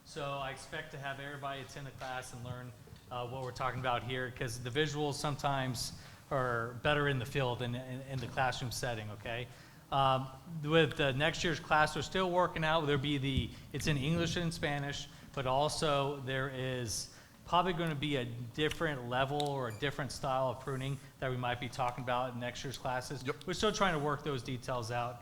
So I expect to have everybody attend the class and learn what we're talking about here, because the visuals sometimes are better in the field than in the classroom setting, okay? With next year's class, we're still working out. It's in English and Spanish, but also there is probably going to be a different level or a different style of pruning that we might be talking about in next year's classes. Yep. We're still trying to work those details out.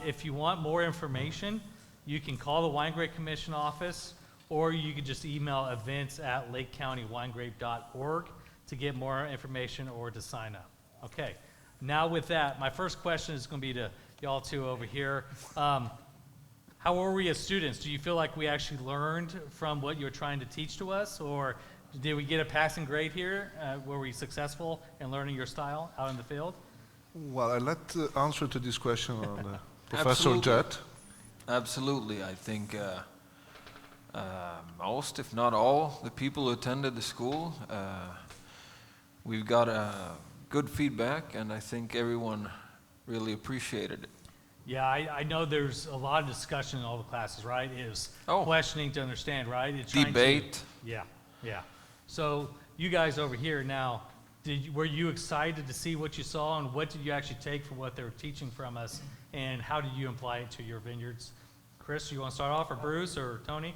If you want more information, you can call the Wine Grape Commission office, or you can just email events@lakecountywinegrape.org to get more information or to sign up. Okay, now with that, my first question is going to be to y'all two over here. How were we as students? Do you feel like we actually learned from what you were trying to teach to us, or did we get a passing grade here? Were we successful in learning your style out in the field? Well, I'll let the answer to this question on Professor Jett. Absolutely. I think most, if not all, the people who attended the school, we've got good feedback, and I think everyone really appreciated it. Yeah, I know there's a lot of discussion in all the classes, right? It was questioning to understand, right? It's debate. Yeah. So you guys over here now, were you excited to see what you saw, and what did you actually take from what they were teaching from us, and how did you apply it to your vineyards? Chris, you want to start off, or Bruce, or Tony?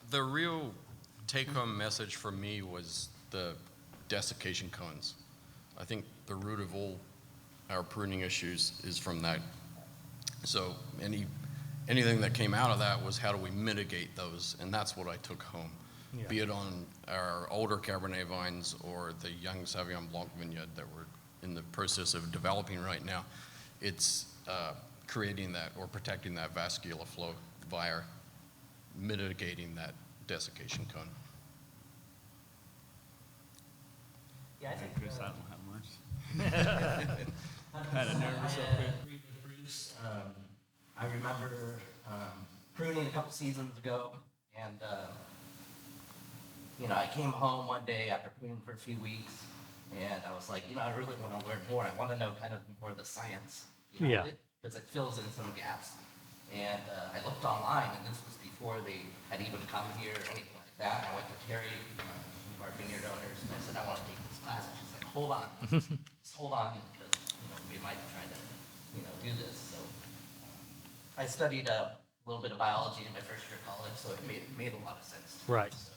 The real take-home message for me was the desiccation cones. I think the root of all our pruning issues is from that. So anything that came out of that was how do we mitigate those, and that's what I took home. Yeah. Be it on our older Cabernet vines or the young Sauvignon Blanc vineyard that we're in the process of developing right now. It's creating that or protecting that vascular flow via mitigating that desiccation cone. Yeah, I think Chris, I don't have much. Kind of nervous up here. Bruce, I remember pruning a couple seasons ago, and I came home one day after pruning for a few weeks, and I was like, I really want to learn more. I want to know kind of more of the science, because it fills in some gaps. And I looked online, and this was before they had even come here or anything like that. I went to Terry, one of our vineyard owners, and I said, I want to take this class. And she's like, hold on, just hold on, because we might try to do this. So I studied a little bit of biology in my first year of college, so it made a lot of sense to me. Right. So,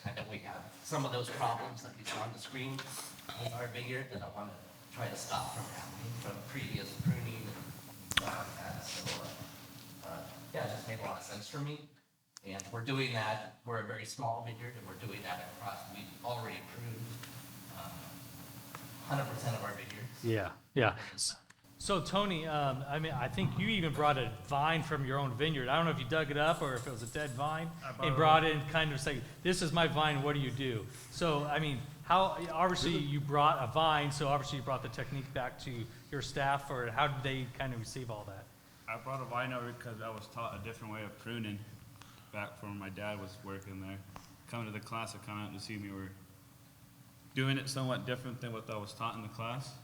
I know we have some of those problems that we saw on the screen in our vineyard that I want to try to stop from happening from previous pruning and stuff like that. So it just made a lot of sense for me. And we're doing that. We're a very small vineyard, and we're doing that across. We've already pruned 100% of our vineyards. Yeah. So Tony, I think you even brought a vine from your own vineyard. I don't know if you dug it up or if it was a dead vine and brought it and kind of say, this is my vine, what do you do? So, obviously you brought a vine, so obviously you brought the technique back to your staff, or how did they kind of receive all that? I brought a vine over because I was taught a different way of pruning back from when my dad was working there. Coming to the class, I come out to see me were doing it somewhat different than what I was taught in the class.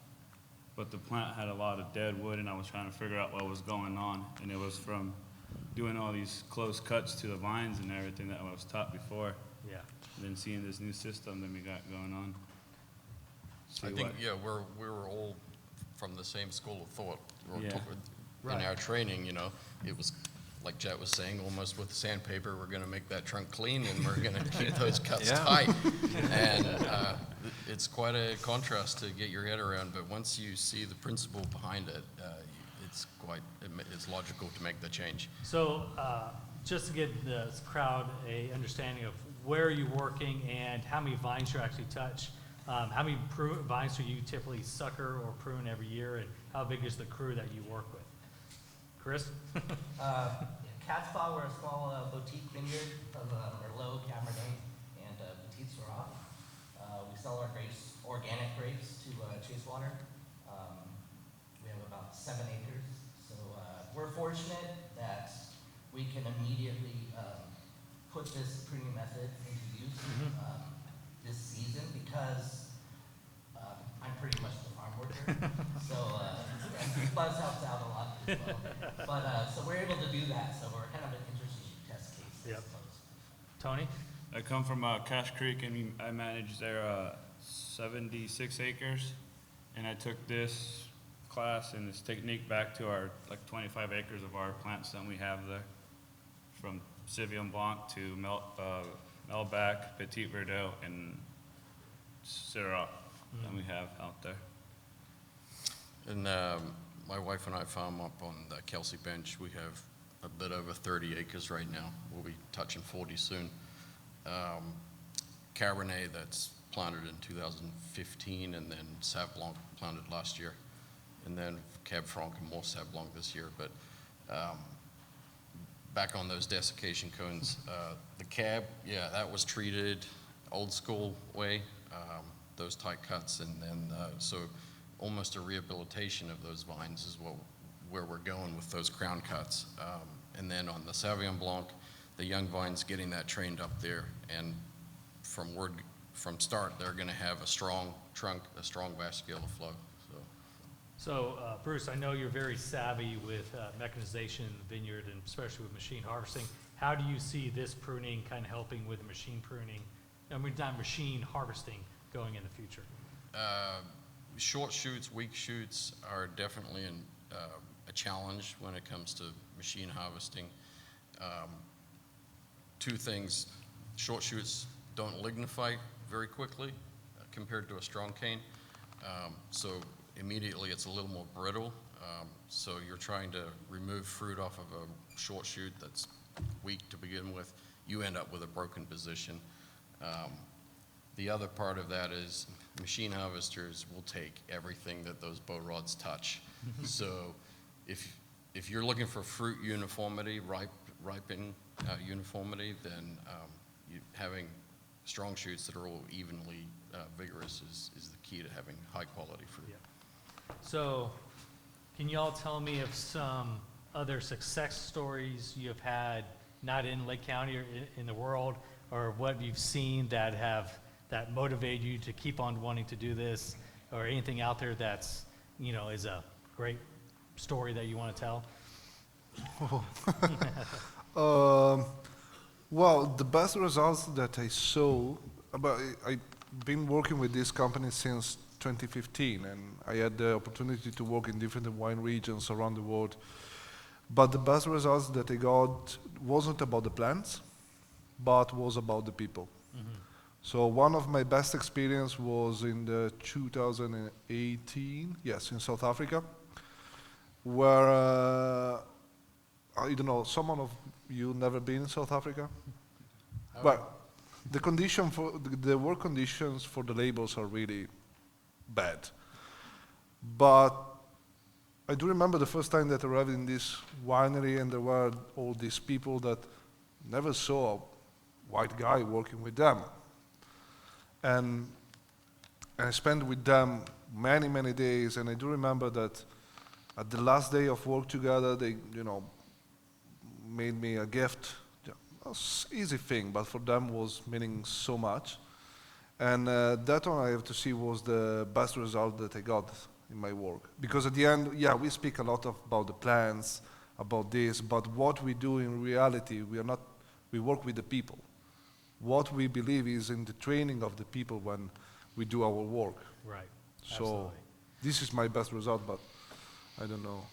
But the plant had a lot of dead wood, and I was trying to figure out what was going on. And it was from doing all these close cuts to the vines and everything that I was taught before. Yeah. And then seeing this new system that we got going on. I think, we were all from the same school of thought. Right. In our training, it was, like Jett was saying, almost with sandpaper, we're going to make that trunk clean, and we're going to keep those cuts tight. And it's quite a contrast to get your head around, but once you see the principle behind it, it's logical to make the change. So just to give the crowd a understanding of where you're working and how many vines you actually touch, how many vines do you typically sucker or prune every year, and how big is the crew that you work with? Chris? Catspaw, we're a small boutique vineyard of Merlot, Cabernet, and Petite Sirah. We sell our grapes, organic grapes, to Chasewater. We have about 7 acres, so we're fortunate that we can immediately put this pruning method into use this season, because I'm pretty much the farm worker, so Buzz helps out a lot as well. But so we're able to do that, so we're kind of an interesting test case. Yep. Tony? I come from Cache Creek, and I manage their 76 acres. And I took this class and this technique back to our 25 acres of our plants that we have there, from Sauvignon Blanc to Melbac, Petit Verdot, and Syrah that we have out there. And my wife and I farm up on the Kelsey Bench. We have a bit over 30 acres right now. We'll be touching 40 soon. Cabernet that's planted in 2015, and then Sauv Blanc planted last year, and then Cab Franc and more Sauv Blanc this year. But back on those desiccation cones, the Cab, yeah, that was treated old school way, those tight cuts, and then so almost a rehabilitation of those vines is where we're going with those crown cuts. And then on the Sauvignon Blanc, the young vines, getting that trained up there, and from start, they're going to have a strong trunk, a strong vascular flow. So, Bruce, I know you're very savvy with mechanization in the vineyard, and especially with machine harvesting. How do you see this pruning kind of helping with machine pruning, not machine harvesting, going in the future? Short shoots, weak shoots are definitely a challenge when it comes to machine harvesting. Two things: short shoots don't lignify very quickly compared to a strong cane, so immediately it's a little more brittle. So you're trying to remove fruit off of a short shoot that's weak to begin with, you end up with a broken position. The other part of that is machine harvesters will take everything that those bow rods touch. So if you're looking for fruit uniformity, ripen uniformity, then having strong shoots that are all evenly vigorous is the key to having high quality fruit. Yeah. So, can you all tell me of some other success stories you've had, not in Lake County or in the world, or what you've seen that motivate you to keep on wanting to do this, or anything out there that's, is a great story that you want to tell? Well, the best results that I saw, I've been working with this company since 2015, and I had the opportunity to work in different wine regions around the world. But the best results that I got wasn't about the plants, but was about the people. Mm-hmm. So one of my best experience was in the 2018, yes, in South Africa, where I don't know, someone of you never been in South Africa? Well, the work conditions for the labels are really bad. But I do remember the first time that I arrived in this winery, and there were all these people that never saw a white guy working with them. And I spent with them many, many days, and I do remember that at the last day of work together, they, made me a gift. It was an easy thing, but for them was meaning so much. And that one I have to see was the best result that I got in my work. Because at the end, yeah, we speak a lot about the plans, about this, but what we do in reality, we work with the people. What we believe is in the training of the people when we do our work. Right. So Absolutely. this is my best result, but I don't know.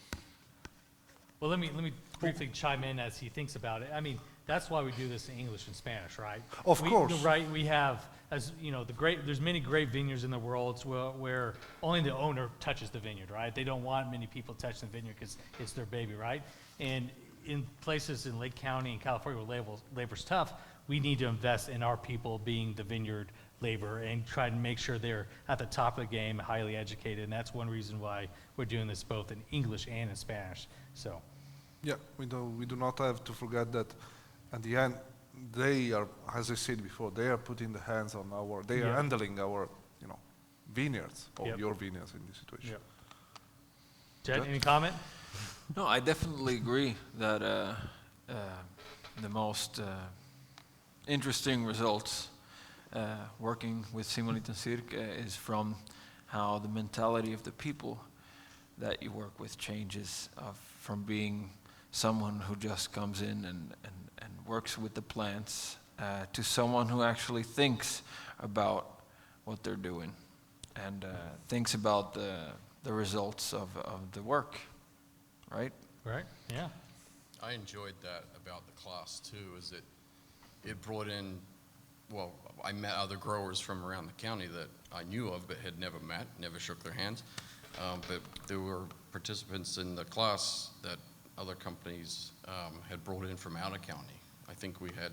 Well, let me briefly chime in as he thinks about it. I mean, that's why we do this in English and Spanish, right? Of course. Right. We have, as you know, there's many great vineyards in the world where only the owner touches the vineyard, right? They don't want many people touching the vineyard because it's their baby, right? And in places in Lake County and California where labor's tough, we need to invest in our people being the vineyard labor and try to make sure they're at the top of the game, highly educated, and that's one reason why we're doing this both in English and in Spanish. So, yeah, we do not have to forget that at the end, they are, as I said before, they are putting the hands on they are handling our, vineyards, or your vineyards in this situation. Jett, any comment? No, I definitely agree that the most interesting results working with Simonit and Sirch is from how the mentality of the people that you work with changes from being someone who just comes in and works with the plants to someone who actually thinks about what they're doing and thinks about the results of the work, right? Right, yeah. I enjoyed that about the class too, is it brought in, well, I met other growers from around the county that I knew of but had never met, never shook their hands. But there were participants in the class that other companies had brought in from out of county. I think we had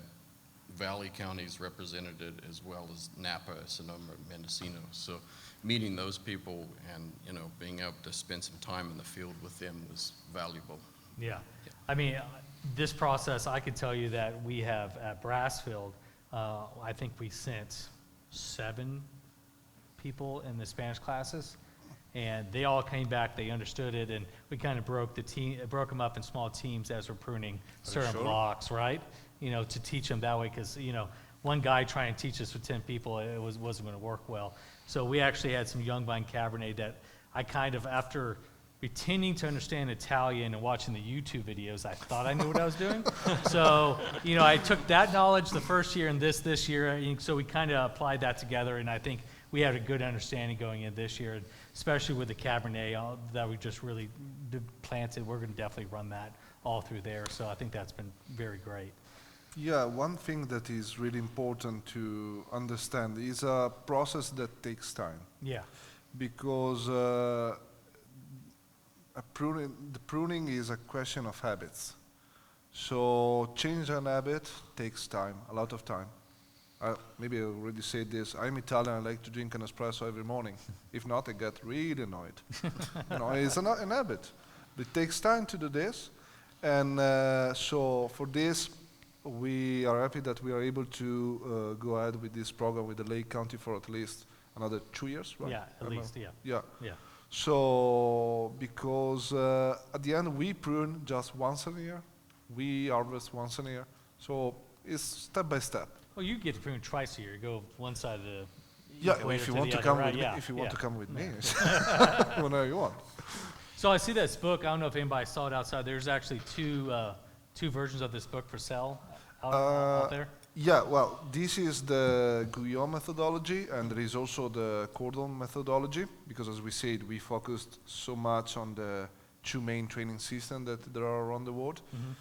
Valley counties represented as well as Napa, Sonoma, Mendocino. So meeting those people and, being able to spend some time in the field with them was valuable. Yeah. I mean, this process, I could tell you that we have at Brassfield, I think we sent 7 people in the Spanish classes, and they all came back, they understood it, and we kind of broke them up in small teams as we're pruning certain blocks, right? To teach them that way, because, one guy trying to teach us for 10 people, it wasn't going to work well. So we actually had some young vine Cabernet that I kind of, after pretending to understand Italian and watching the YouTube videos, I thought I knew what I was doing. So, I took that knowledge the first year and this year, and so we kind of applied that together, and I think we had a good understanding going in this year, especially with the Cabernet that we just really planted. We're going to definitely run that all through there, so I think that's been very great. Yeah, one thing that is really important to understand is a process that takes time, Yeah, because the pruning is a question of habits. So change an habit takes time, a lot of time. Maybe I already said this. I'm Italian. I like to drink an espresso every morning. If not, I get really annoyed. It's an habit. It takes time to do this, and so for this, we are happy that we are able to go ahead with this program with the Lake County for at least another 2 years, right? yeah, at least, yeah. Yeah. So, because at the end we prune just once a year, we harvest once a year. So it's step by step. Well, you get to prune twice a year. You go one side of the Yeah, equator if you to want the to other, come right? with me, Yeah, if you want yeah. to come with me, whenever you want. So I see this book. I don't know if anybody saw it outside. There's actually two versions of this book for sale out there. Yeah, well, this is the Guillaume methodology, and there is also the Cordon methodology, because as we said, we focused so much on the 2 main training systems that there are around the world. Mm-hmm.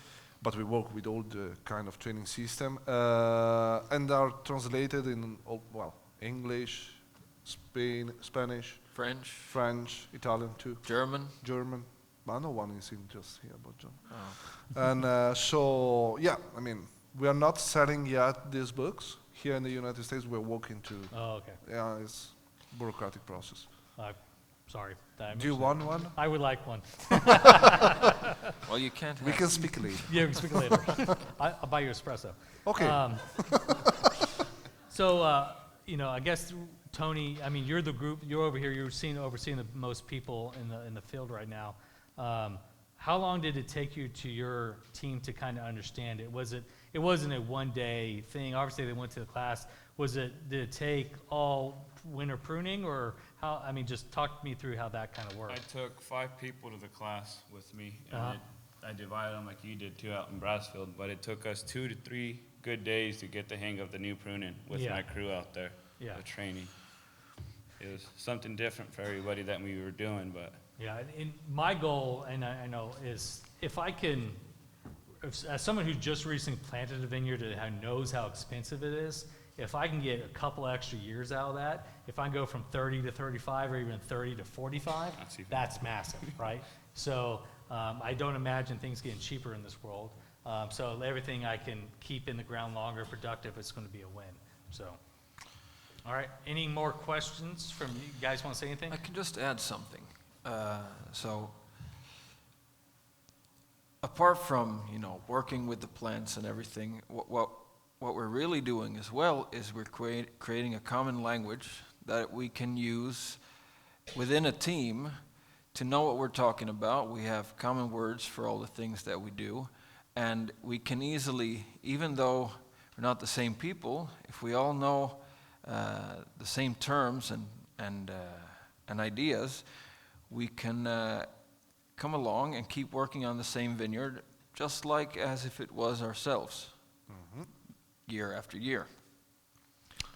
But we work with all the kind of training system, and are translated in English, Spanish, French, Italian too, German. But no one is in just here but John. Oh. And so, yeah, I mean, we are not selling yet these books here in the United States. We're working to. Oh, okay. Yeah, it's bureaucratic process. Sorry. Do you want one? I would like one. Well, you can't. We can speak later. Yeah, we can speak later. I'll buy you espresso. Okay. So, I guess Tony, I mean, you're the group. You're over here. You're overseeing the most people in the field right now. How long did it take you to your team to kind of understand it? It wasn't a one-day thing. Obviously, they went to the class. Did it take all winter pruning, or how? I mean, just talk me through how that kind of worked. I took 5 people to the class with me, and Uh-huh. I divided them like you did too out in Brassfield, but it took us 2 to 3 good days to get the hang of the new pruning with Yeah. my crew out there, Yeah. the training. It was something different for everybody that we were doing, but Yeah, and my goal, and I know, is if I can, as someone who just recently planted a vineyard and knows how expensive it is, if I can get a couple extra years out of that, if I can go from 30 to 35 or even 30 to 45, that's massive, right? So I don't imagine things getting cheaper in this world. So everything I can keep in the ground longer, productive, it's going to be a win. So, all right, any more questions from you guys? Want to say anything? I can just add something. So, apart from working with the plants and everything, what we're really doing as well is we're creating a common language that we can use within a team to know what we're talking about. We have common words for all the things that we do, and we can easily, even though we're not the same people, if we all know the same terms and ideas, we can come along and keep working on the same vineyard, just like as if it was ourselves, year after year.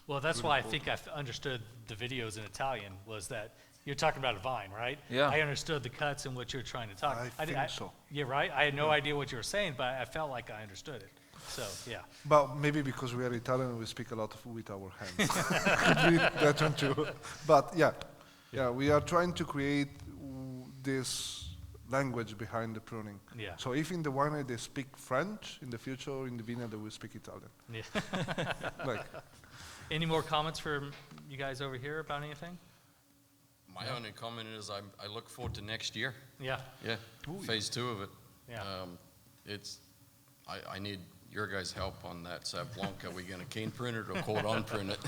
Well, that's why I think I understood the videos in Italian, was that you're talking about a vine, right? Yeah. I understood the cuts and what you're trying to talk. I think so. Yeah, right? I had no idea what you were saying, but I felt like I understood it. So, yeah. But maybe because we are Italian, we speak a lot with our hands. Could be that one too. But yeah, we are trying to create this language behind the pruning. Yeah. So if in the winery they speak French, in the future in the vineyard they will speak Italian. Yeah. Like, Any more comments from you guys over here about anything? My only comment is I look forward to next year. Yeah. Yeah, phase 2 of it. Yeah. I need your guys' help on that Sauv Blanc. Are we gonna cane print it or cordon print it?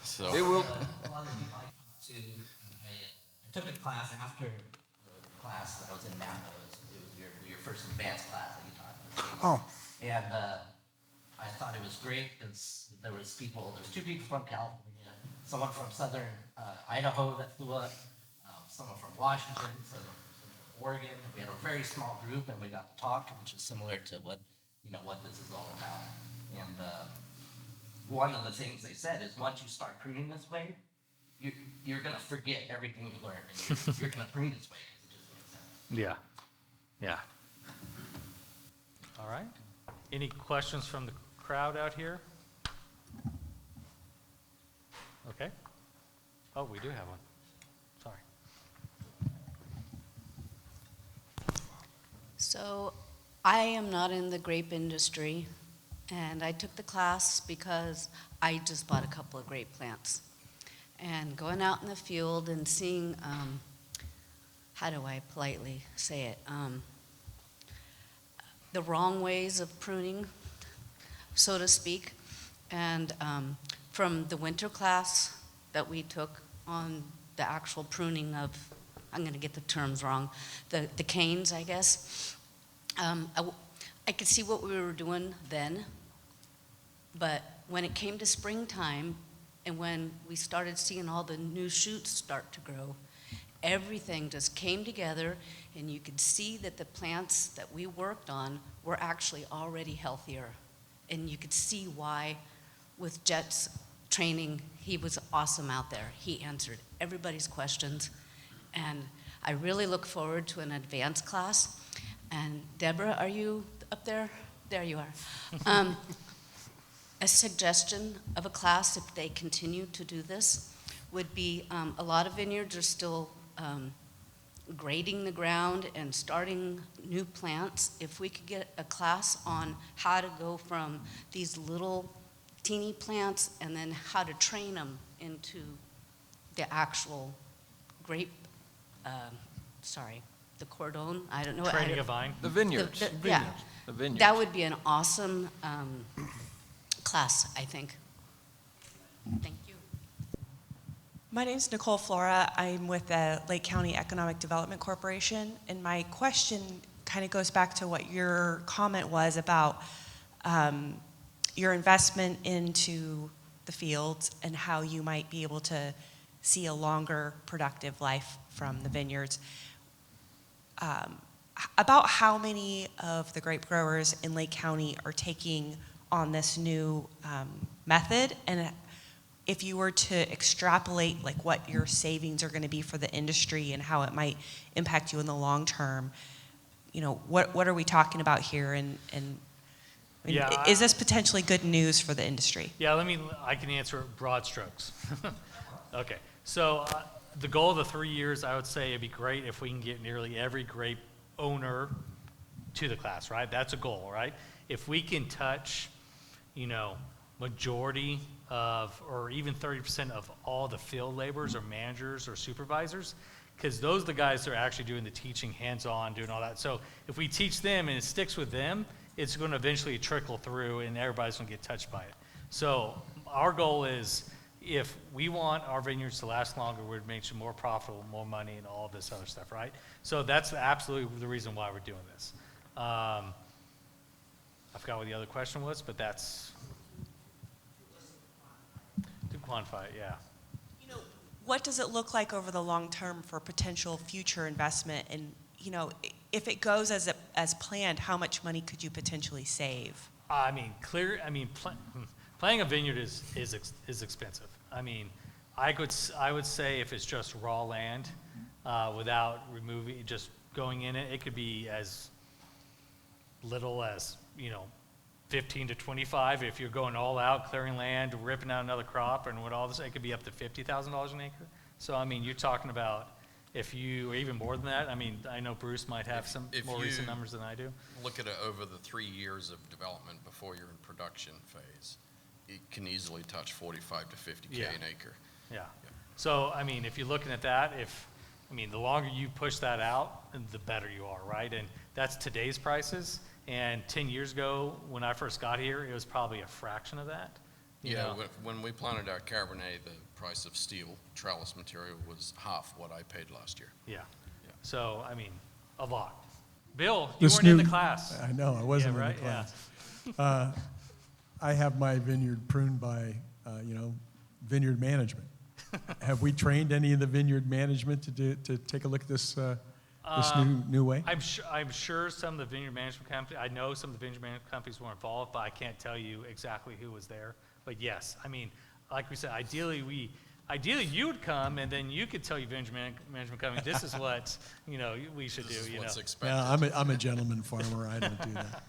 So. It will. A lot of you might to, I took a class after the class that I was in Napa. It was your first advanced class that you taught. oh, And I thought it was great because there's 2 people from California, someone from southern Idaho that flew up, someone from Washington, from Oregon. We had a very small group and we got to talk, which is similar to what this is all about. And one of the things they said is once you start pruning this way, you're gonna forget everything you learned. And you're gonna prune this way because it just makes sense. Yeah. Yeah. All right. Any questions from the crowd out here? Okay. Oh, we do have one. Sorry. So I am not in the grape industry, and I took the class because I just bought a couple of grape plants. And going out in the field and seeing, how do I politely say it, the wrong ways of pruning, so to speak. And from the winter class that we took on the actual pruning of, I'm going to get the terms wrong, the canes, I guess. I could see what we were doing then, but when it came to springtime and when we started seeing all the new shoots start to grow, everything just came together and you could see that the plants that we worked on were actually already healthier. And you could see why with Jett's training, he was awesome out there. He answered everybody's questions. And I really look forward to an advanced class. And Deborah, are you up there? There you are. A suggestion of a class, if they continue to do this, would be a lot of vineyards are still grading the ground and starting new plants. If we could get a class on how to go from these little teeny plants and then how to train them into the actual grape, the cordon, I don't know. Training a vine. The vineyards. Yeah, The vineyards. that would be an awesome class, I think. Thank you. My name is Nicole Flora. I'm with the Lake County Economic Development Corporation, and my question kind of goes back to what your comment was about your investment into the fields and how you might be able to see a longer productive life from the vineyards. About how many of the grape growers in Lake County are taking on this new method, and if you were to extrapolate like what your savings are going to be for the industry and how it might impact you in the long term, what are we talking about here? And Yeah, is this potentially good news for the industry? Yeah, I can answer broad strokes. Okay, so the goal of the 3 years, I would say it'd be great if we can get nearly every grape owner to the class, right? That's a goal, right? If we can touch, majority of, or even 30% of all the field laborers or managers or supervisors, because those are the guys that are actually doing the teaching, hands-on, doing all that. So if we teach them and it sticks with them, it's going to eventually trickle through and everybody's going to get touched by it. So our goal is, if we want our vineyards to last longer, we're making more profitable, more money, and all this other stuff, right? So that's absolutely the reason why we're doing this. I forgot what the other question was, but that's to quantify it, yeah. What does it look like over the long term for potential future investment? And, if it goes as as planned, how much money could you potentially save? I mean, planting a vineyard is expensive. I mean, I would say if it's just raw land, without removing, just going in it, it could be as little as, 15 to 25. If you're going all out, clearing land, ripping out another crop, and what all this, it could be up to $50,000 an acre. So, I mean, you're talking about, or even more than that. I mean, I know Bruce might have some If more you recent numbers than I do. Look at it over the 3 years of development before you're in production phase. It can easily touch 45 to 50K Yeah. an acre. Yeah. So, I mean, if you're looking at that, the longer you push that out, the better you are, right? And that's today's prices. And 10 years ago, when I first got here, it was probably a fraction of that. You Yeah, know? when we planted our Cabernet, the price of steel, trellis material, was half what I paid last year. Yeah. Yeah. So, a lot. Bill, you weren't in the class. I know, I wasn't Yeah, in right? the class. I have my vineyard pruned by, vineyard management. Have we trained any of the vineyard management to take a look at this new way? I'm sure some of the vineyard management companies, I know some of the vineyard management companies were involved, but I can't tell you exactly who was there. But yes, like we said, ideally you would come and then you could tell your vineyard management company, this is what, we should This do, is what's Yeah, expected. I'm a gentleman farmer, I don't do that.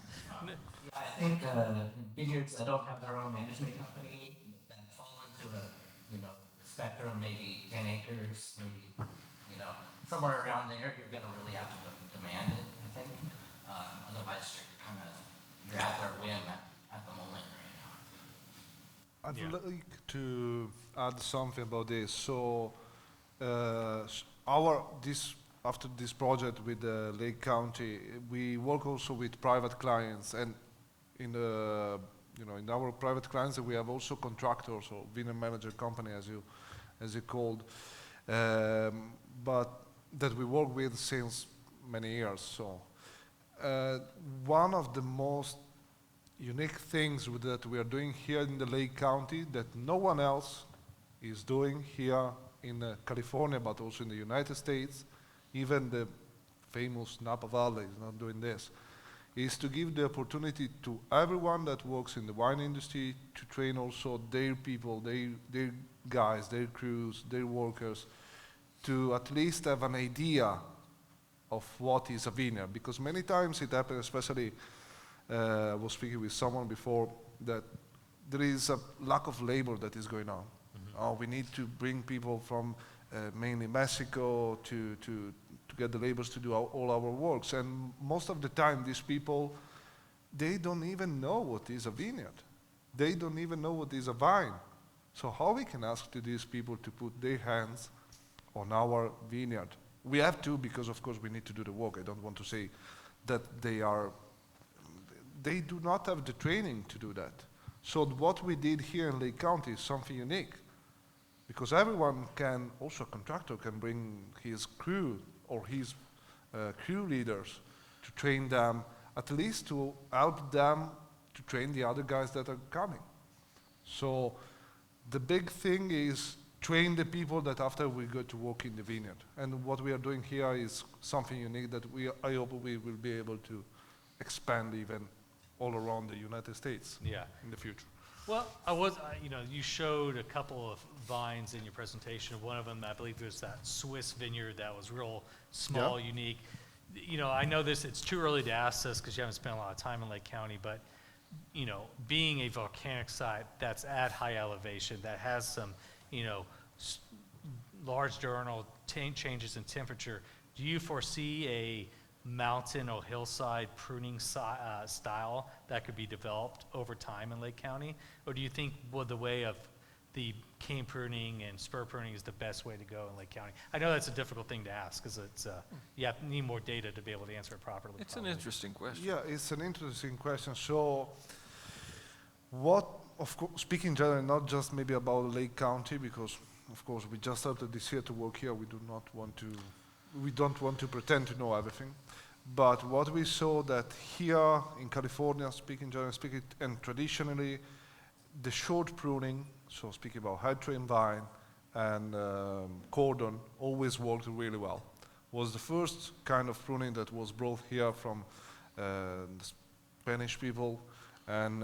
I think vineyards that don't have their own management company that fall into a spectrum, maybe 10 acres, maybe somewhere around there, you're going to really have to demand it. I think otherwise you're at their whim at the moment right now. I'd Yeah. like to add something about this. So, after this project with the Lake County, we work also with private clients, and in our private clients, we have also contractors or vineyard manager company, as you called, but that we work with since many years. So, one of the most unique things that we are doing here in the Lake County that no one else is doing here in California, but also in the United States, even the famous Napa Valley is not doing this, is to give the opportunity to everyone that works in the wine industry to train also their people, their guys, their crews, their workers, to at least have an idea of what is a vineyard. Because many times it happens, especially I was speaking with someone before, that there is a lack of labor that is going on. Mm-hmm. We need to bring people from mainly Mexico to get the laborers to do all our works. And most of the time, these people, they don't even know what is a vineyard. They don't even know what is a vine. So how we can ask to these people to put their hands on our vineyard? We have to, because of course we need to do the work. I don't want to say that they do not have the training to do that. So what we did here in Lake County is something unique, because everyone can, also a contractor can bring his crew or his crew leaders to train them, at least to help them to train the other guys that are coming. So the big thing is train the people that after we go to work in the vineyard. And what we are doing here is something unique that I hope we will be able to expand even all around the United States in the future. Well, you showed a couple of vines in your presentation. One of them, I believe, was that Swiss vineyard that was real small, unique. I know it's too early to ask this because you haven't spent a lot of time in Lake County, but, being a volcanic site that's at high elevation, that has some, large diurnal changes in temperature, do you foresee a mountain or hillside pruning style that could be developed over time in Lake County? Or do you think the way of the cane pruning and spur pruning is the best way to go in Lake County? I know that's a difficult thing to ask because you need more data to be able to answer it properly. It's an interesting question. Yeah, it's an interesting question. So of course, speaking generally, not just maybe about Lake County, because of course we just started this year to work here. We don't want to pretend to know everything. But what we saw that here in California, generally speaking, and traditionally, the short pruning, so speaking about high train vine and cordon, always worked really well. Was the first kind of pruning that was brought here from the Spanish people, and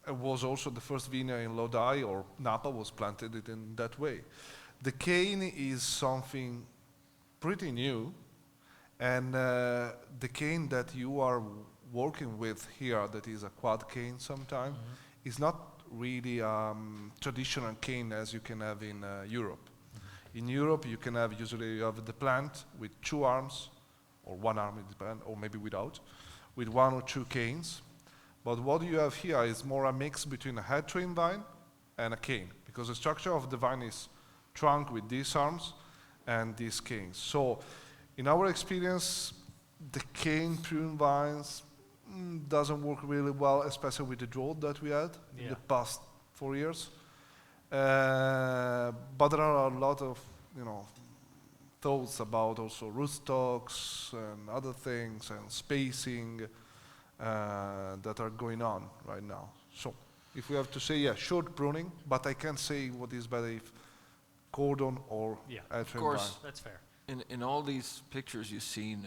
it was also the first vineyard in Lodi or Napa was planted it in that way. The cane is something pretty new, and the cane that you are working with here, that is a quad cane sometime, is not really traditional cane as you can have in Europe. In Europe, you can have, usually you have the plant with 2 arms, or 1 arm, it depends, or maybe without, with 1 or 2 canes. But what you have here is more a mix between a head trim vine and a cane, because the structure of the vine is trunk with these arms and these canes. So, in our experience, the cane prune vines doesn't work really well, especially with the drought that we had in the past 4 years. But there are a lot of, thoughts about also rootstocks and other things and spacing that are going on right now. So, if we have to say, short pruning, but I can't say what is better if cordon or head trim vine. Of course, That's fair. in all these pictures you've seen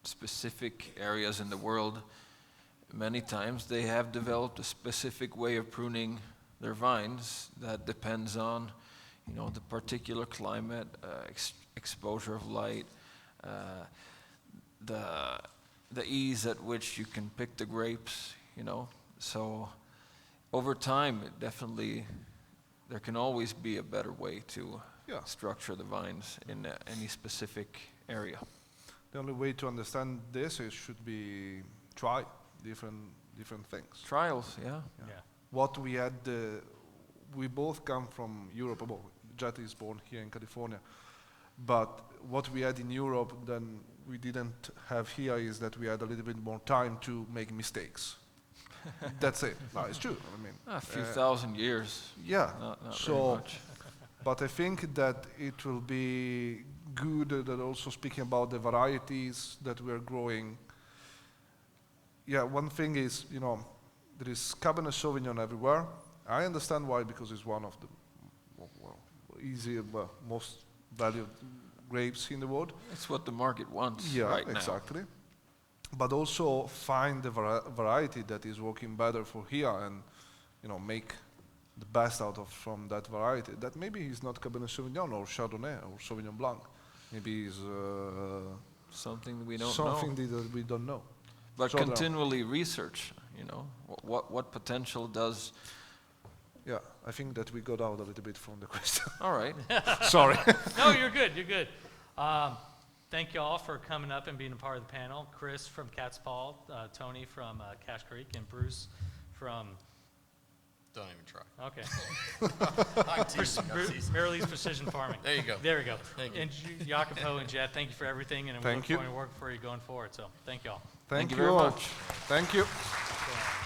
specific areas in the world, many times they have developed a specific way of pruning their vines that depends on, the particular climate, exposure of light, the ease at which you can pick the grapes, So over time, it definitely, there can always be a better way to structure the vines in any specific area. The only way to understand this is should be try different things. Trials, yeah. What we had, we both come from Europe. Well, Jett is born here in California, but what we had in Europe then we didn't have here is that we had a little bit more time to make mistakes. That's it. No, it's true. I mean, A few thousand years. Yeah. Not very So, much. but I think that it will be good that also speaking about the varieties that we're growing. Yeah, one thing is, there is Cabernet Sauvignon everywhere. I understand why, because it's one of the most valued grapes in the world. It's what the market wants Yeah, right now. exactly. But also find the variety that is working better for here and, make the best out of from that variety. That maybe is not Cabernet Sauvignon or Chardonnay or Sauvignon Blanc. Maybe is Something we don't something know. that we don't know. But So continually research, what potential does... Yeah, I think that we got out a little bit from the question. All right. Sorry. No, you're good. You're good. Thank you all for coming up and being a part of the panel. Chris from Catspaw, Tony from Cache Creek, and Bruce from... Don't even try. Okay. I'm teasing. Merrilees Precision Farming. There you go. There we go. Thank you. And Jacopo and Jett, thank you for everything, and we Thank look you. forward to work for you going forward. So, thank you all. Thank you you very all. much. Thank you. Yeah.